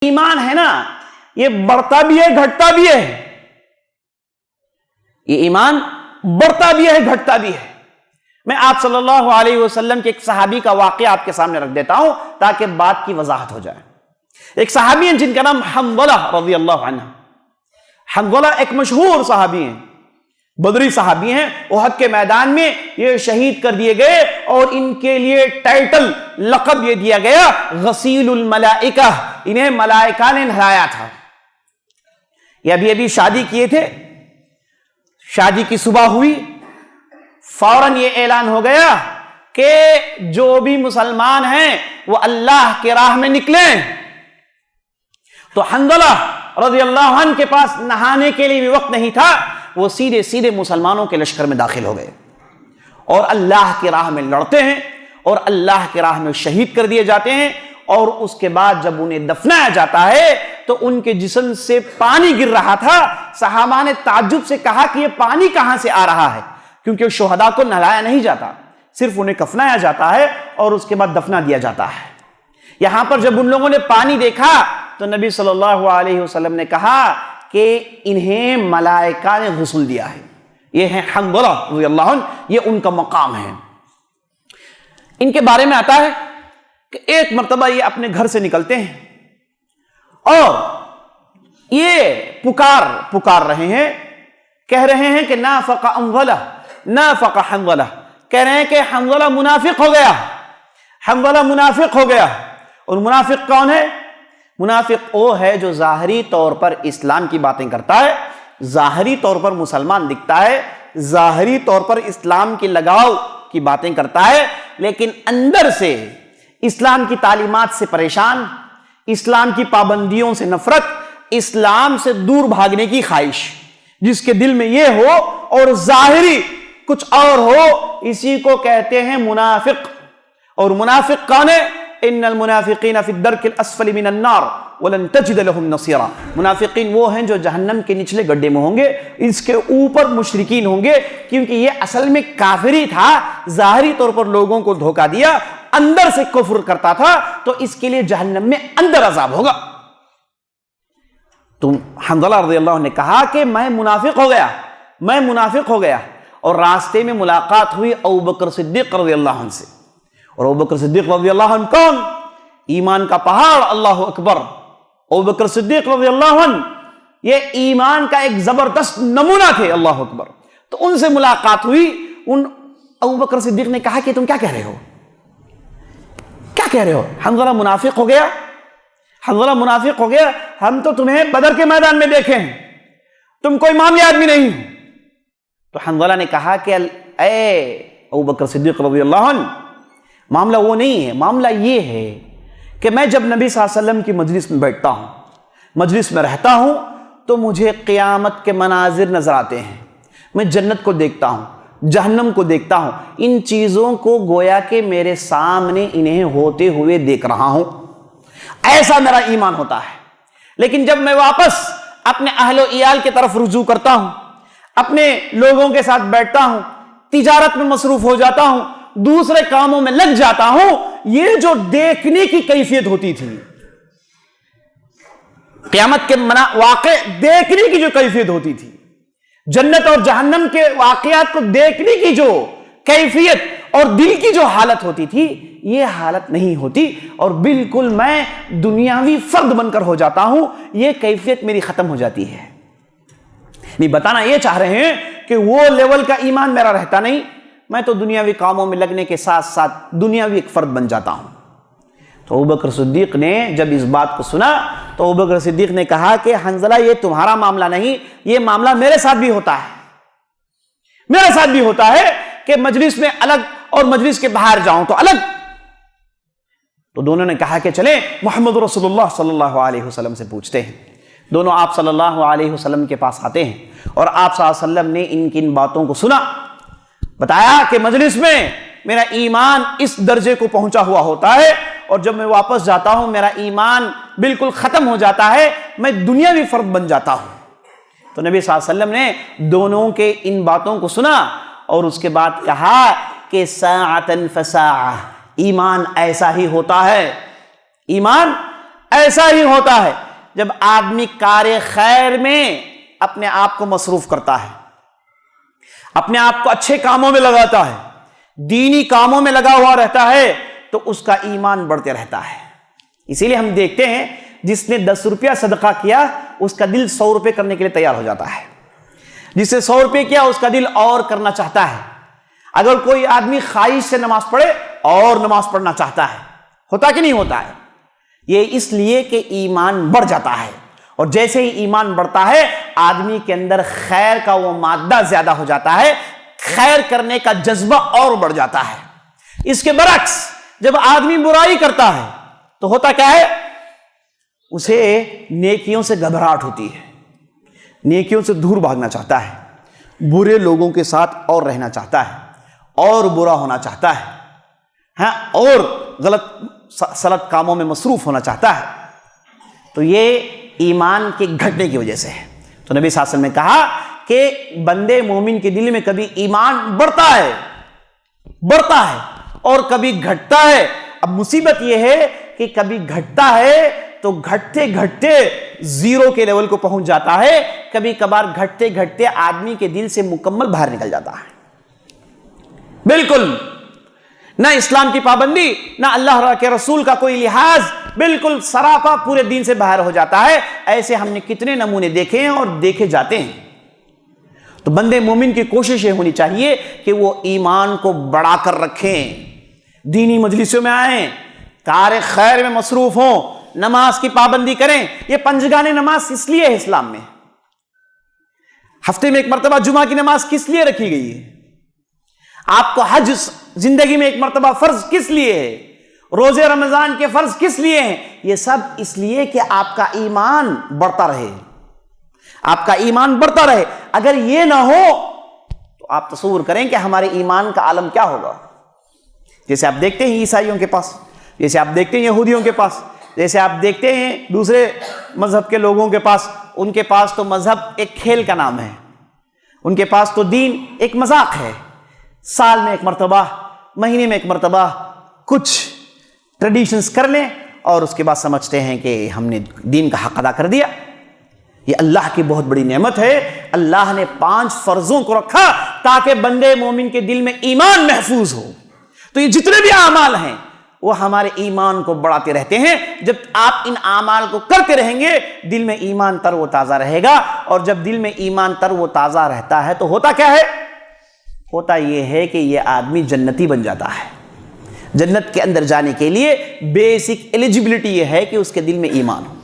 ایمان ہے نا یہ بڑھتا بھی ہے گھٹتا بھی ہے، یہ ایمان بڑھتا بھی ہے گھٹتا بھی ہے۔ میں آپ صلی اللہ علیہ وسلم کے ایک صحابی کا واقعہ آپ کے سامنے رکھ دیتا ہوں تاکہ بات کی وضاحت ہو جائے۔ ایک صحابی ہیں جن کا نام حنظلہ رضی اللہ عنہ۔ حنظلہ ایک مشہور صحابی ہیں، بدری صحابی ہیں، احد کے میدان میں یہ شہید کر دیے گئے اور ان کے لیے ٹائٹل لقب یہ دیا گیا غسیل الملائکہ، انہیں ملائکہ نے نہلایا تھا۔ یہ ابھی شادی کیے تھے، شادی کی صبح ہوئی، فوراً یہ اعلان ہو گیا کہ جو بھی مسلمان ہیں وہ اللہ کے راہ میں نکلیں۔ تو حنظلہ رضی اللہ عنہ کے پاس نہانے کے لیے بھی وقت نہیں تھا، وہ سیدھے سیدھے مسلمانوں کے لشکر میں داخل ہو گئے اور اللہ کی راہ میں لڑتے ہیں اور اللہ کی راہ میں شہید کر دیے جاتے ہیں۔ اور اس کے بعد جب انہیں دفنایا جاتا ہے تو ان کے جسم سے پانی گر رہا تھا۔ صحابہ نے تعجب سے کہا کہ یہ پانی کہاں سے آ رہا ہے، کیونکہ شہداء کو نہلایا نہیں جاتا، صرف انہیں کفنایا جاتا ہے اور اس کے بعد دفنا دیا جاتا ہے۔ یہاں پر جب ان لوگوں نے پانی دیکھا تو نبی صلی اللہ علیہ وسلم نے کہا کہ انہیں ملائکہ نے غسل دیا ہے، یہ ہیں حنظلہ رضی اللہ عنہ، یہ ان کا مقام ہے۔ ان کے بارے میں آتا ہے کہ ایک مرتبہ یہ اپنے گھر سے نکلتے ہیں اور یہ پکار رہے ہیں، کہہ رہے ہیں کہ نافق حنظلہ، نافق حنظلہ، کہہ رہے ہیں کہ حنظلہ منافق ہو گیا، حنظلہ منافق ہو گیا۔ اور منافق کون ہے؟ منافق وہ ہے جو ظاہری طور پر اسلام کی باتیں کرتا ہے، ظاہری طور پر مسلمان دکھتا ہے، ظاہری طور پر اسلام کی لگاؤ کی باتیں کرتا ہے، لیکن اندر سے اسلام کی تعلیمات سے پریشان، اسلام کی پابندیوں سے نفرت، اسلام سے دور بھاگنے کی خواہش، جس کے دل میں یہ ہو اور ظاہری کچھ اور ہو، اسی کو کہتے ہیں منافق۔ اور منافق کون ہے؟ ان المنافقین فی الدرک الاسفل من النار ولن تجد لهم نصیرا، منافقین وہ ہیں جو جہنم کے نچلے گڈھے میں ہوں گے، اس کے اوپر مشرکین ہوں گے، کیونکہ یہ اصل میں کافری تھا، ظاہری طور پر لوگوں کو دھوکہ دیا، اندر سے کفر کرتا تھا، تو اس کے لیے جہنم میں اندر عذاب ہوگا۔ تو حنظلہ رضی اللہ عنہ نے کہا کہ میں منافق ہو گیا، اور راستے میں ملاقات ہوئی ابوبکر صدیق رضی اللہ عنہ سے۔ اور ابوبکر صدیق رضی اللہ عنہ کون؟ ایمان کا پہاڑ، اللہ اکبر۔ ابوبکر صدیق رضی اللہ عنہ یہ ایمان کا ایک زبردست نمونہ تھے، اللہ اکبر۔ تو ان سے ملاقات ہوئی، ابوبکر صدیق نے کہا کہ تم کیا کہہ رہے ہو؟ کیا کہہ رہے ہو؟ حنظلہ منافق ہو گیا، حنظلہ منافق ہو گیا، ہم تو تمہیں بدر کے میدان میں دیکھے ہیں، تم کوئی معاملہ آدمی نہیں ہو۔ تو حنظلہ نے کہا کہ اے ابوبکر صدیق رضی اللہ عنہ، معاملہ وہ نہیں ہے، معاملہ یہ ہے کہ میں جب نبی صلی اللہ علیہ وسلم کی مجلس میں بیٹھتا ہوں، مجلس میں رہتا ہوں، تو مجھے قیامت کے مناظر نظر آتے ہیں، میں جنت کو دیکھتا ہوں، جہنم کو دیکھتا ہوں، ان چیزوں کو گویا کہ میرے سامنے انہیں ہوتے ہوئے دیکھ رہا ہوں، ایسا میرا ایمان ہوتا ہے۔ لیکن جب میں واپس اپنے اہل و عیال کی طرف رجوع کرتا ہوں، اپنے لوگوں کے ساتھ بیٹھتا ہوں، تجارت میں مصروف ہو جاتا ہوں، دوسرے کاموں میں لگ جاتا ہوں، یہ جو دیکھنے کی کیفیت ہوتی تھی، قیامت کے واقع دیکھنے کی جو کیفیت ہوتی تھی، جنت اور جہنم کے واقعات کو دیکھنے کی جو کیفیت اور دل کی جو حالت ہوتی تھی، یہ حالت نہیں ہوتی، اور بالکل میں دنیاوی فرد بن کر ہو جاتا ہوں، یہ کیفیت میری ختم ہو جاتی ہے۔ نہیں، بتانا یہ چاہ رہے ہیں کہ وہ لیول کا ایمان میرا رہتا نہیں، میں تو دنیاوی کاموں میں لگنے کے ساتھ ساتھ دنیاوی ایک فرد بن جاتا ہوں۔ تو ابوبکر صدیق نے جب اس بات کو سنا تو ابوبکر صدیق نے کہا کہ حنظلہ یہ تمہارا معاملہ نہیں، یہ معاملہ میرے ساتھ بھی ہوتا ہے، میرے ساتھ بھی ہوتا ہے کہ مجلس میں الگ اور مجلس کے باہر جاؤں تو الگ۔ تو دونوں نے کہا کہ چلیں محمد رسول اللہ صلی اللہ علیہ وسلم سے پوچھتے ہیں۔ دونوں آپ صلی اللہ علیہ وسلم کے پاس آتے ہیں اور آپ صلی اللہ علیہ وسلم نے ان کی ان باتوں کو سنا، بتایا کہ مجلس میں میرا ایمان اس درجے کو پہنچا ہوا ہوتا ہے، اور جب میں واپس جاتا ہوں میرا ایمان بالکل ختم ہو جاتا ہے، میں دنیاوی فرد بن جاتا ہوں۔ تو نبی صلی اللہ علیہ وسلم نے دونوں کے ان باتوں کو سنا اور اس کے بعد کہا کہ ساعتن فساعہ، ایمان ایسا ہی ہوتا ہے، ایمان ایسا ہی ہوتا ہے جب آدمی کار خیر میں اپنے آپ کو مصروف کرتا ہے، اپنے آپ کو اچھے کاموں میں لگاتا ہے، دینی کاموں میں لگا ہوا رہتا ہے، تو اس کا ایمان بڑھتے رہتا ہے۔ اسی لیے ہم دیکھتے ہیں جس نے 10 روپیہ صدقہ کیا اس کا دل 100 روپے کرنے کے لیے تیار ہو جاتا ہے، جس نے 100 روپے کیا اس کا دل اور کرنا چاہتا ہے۔ اگر کوئی آدمی خواہش سے نماز پڑھے اور نماز پڑھنا چاہتا ہے، ہوتا کہ نہیں ہوتا ہے؟ یہ اس لیے کہ ایمان بڑھ جاتا ہے، اور جیسے ہی ایمان بڑھتا ہے آدمی کے اندر خیر کا وہ مادہ زیادہ ہو جاتا ہے، خیر کرنے کا جذبہ اور بڑھ جاتا ہے۔ اس کے برعکس جب آدمی برائی کرتا ہے تو ہوتا کیا ہے؟ اسے نیکیوں سے گھبراہٹ ہوتی ہے، نیکیوں سے دور بھاگنا چاہتا ہے، برے لوگوں کے ساتھ اور رہنا چاہتا ہے، اور برا ہونا چاہتا ہے، ہاں، اور غلط سلط کاموں میں مصروف ہونا چاہتا ہے۔ تو یہ ایمان کے گھٹنے کی وجہ سے ہے۔ تو نبی صلی اللہ علیہ وسلم نے کہا کہ بندے مومن کے دل میں کبھی ایمان بڑھتا ہے اور کبھی گھٹتا ہے۔ اب مصیبت یہ ہے کہ کبھی گھٹتا ہے تو گھٹتے گھٹتے زیرو کے لیول کو پہنچ جاتا ہے، کبھی کبھار گھٹتے گھٹتے آدمی کے دل سے مکمل باہر نکل جاتا ہے۔ بالکل نہ اسلام کی پابندی، نہ اللہ کے رسول کا کوئی لحاظ، بالکل سراپا پورے دین سے باہر ہو جاتا ہے۔ ایسے ہم نے کتنے نمونے دیکھے ہیں اور دیکھے جاتے ہیں۔ تو بندے مومن کی کوشش یہ ہونی چاہیے کہ وہ ایمان کو بڑھا کر رکھیں، دینی مجلسوں میں آئیں، کار خیر میں مصروف ہوں، نماز کی پابندی کریں۔ یہ پنجگانے نماز اس لیے ہے اسلام میں، ہفتے میں ایک مرتبہ جمعہ کی نماز کس لیے رکھی گئی ہے؟ آپ کو حج زندگی میں ایک مرتبہ فرض کس لیے ہے؟ روزے رمضان کے فرض کس لیے ہیں؟ یہ سب اس لیے کہ آپ کا ایمان بڑھتا رہے، آپ کا ایمان بڑھتا رہے۔ اگر یہ نہ ہو تو آپ تصور کریں کہ ہمارے ایمان کا عالم کیا ہوگا۔ جیسے آپ دیکھتے ہیں عیسائیوں کے پاس، جیسے آپ دیکھتے ہیں یہودیوں کے پاس، جیسے آپ دیکھتے ہیں دوسرے مذہب کے لوگوں کے پاس، ان کے پاس تو مذہب ایک کھیل کا نام ہے، ان کے پاس تو دین ایک مذاق ہے۔ سال میں ایک مرتبہ، مہینے میں ایک مرتبہ کچھ ٹریڈیشنز کر لیں اور اس کے بعد سمجھتے ہیں کہ ہم نے دین کا حق ادا کر دیا۔ یہ اللہ کی بہت بڑی نعمت ہے۔ اللہ نے 5 فرضوں کو رکھا تاکہ بندے مومن کے دل میں ایمان محفوظ ہو۔ تو یہ جتنے بھی اعمال ہیں وہ ہمارے ایمان کو بڑھاتے رہتے ہیں۔ جب آپ ان اعمال کو کرتے رہیں گے دل میں ایمان تر و تازہ رہے گا، اور جب دل میں ایمان تر و تازہ رہتا ہے تو ہوتا کیا ہے؟ ہوتا یہ ہے کہ یہ آدمی جنتی بن جاتا ہے۔ جنت کے اندر جانے کے لیے بیسک ایلیجبلٹی یہ ہے کہ اس کے دل میں ایمان ہو،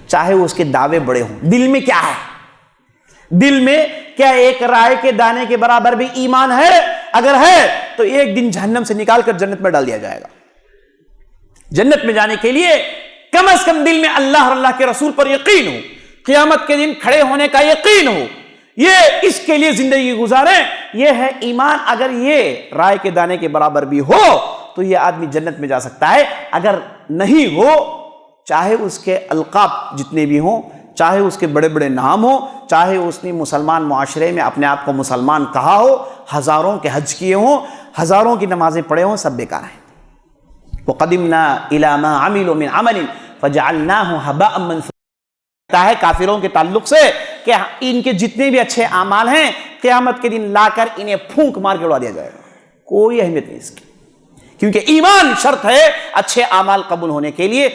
چاہے وہ اس کے دعوے بڑے ہوں۔ دل میں کیا ہے؟ دل میں کیا ایک رائے کے دانے کے برابر بھی ایمان ہے؟ اگر ہے تو ایک دن جہنم سے نکال کر جنت میں ڈال دیا جائے گا۔ جنت میں جانے کے لیے کم از کم دل میں اللہ اور اللہ کے رسول پر یقین ہو، قیامت کے دن کھڑے ہونے کا یقین ہو، یہ اس کے لیے زندگی گزاریں۔ یہ ہے ایمان۔ اگر یہ رائے کے دانے کے برابر بھی ہو تو یہ آدمی جنت میں جا سکتا ہے۔ اگر نہیں ہو، چاہے اس کے القاب جتنے بھی ہوں، چاہے اس کے بڑے بڑے نام ہوں، چاہے اس نے مسلمان معاشرے میں اپنے آپ کو مسلمان کہا ہو، ہزاروں کے حج کیے ہوں، ہزاروں کی نمازیں پڑھے ہوں، سب بیکار ہیں۔ وَقَدِمْنَا إِلَى مَا عَمِلُوا مِنْ عَمَلٍ فَجَعَلْنَاهُ هَبَاءً مَنْثُورًا ہے کافروں کے تعلق سے کہ ان کے جتنے بھی اچھے اعمال ہیں قیامت کے دن لا کر انہیں پھونک مار کے اڑا دیا جائے گا، کوئی اہمیت نہیں اس کی، کیونکہ ایمان شرط ہے اچھے اعمال قبول ہونے کے لیے۔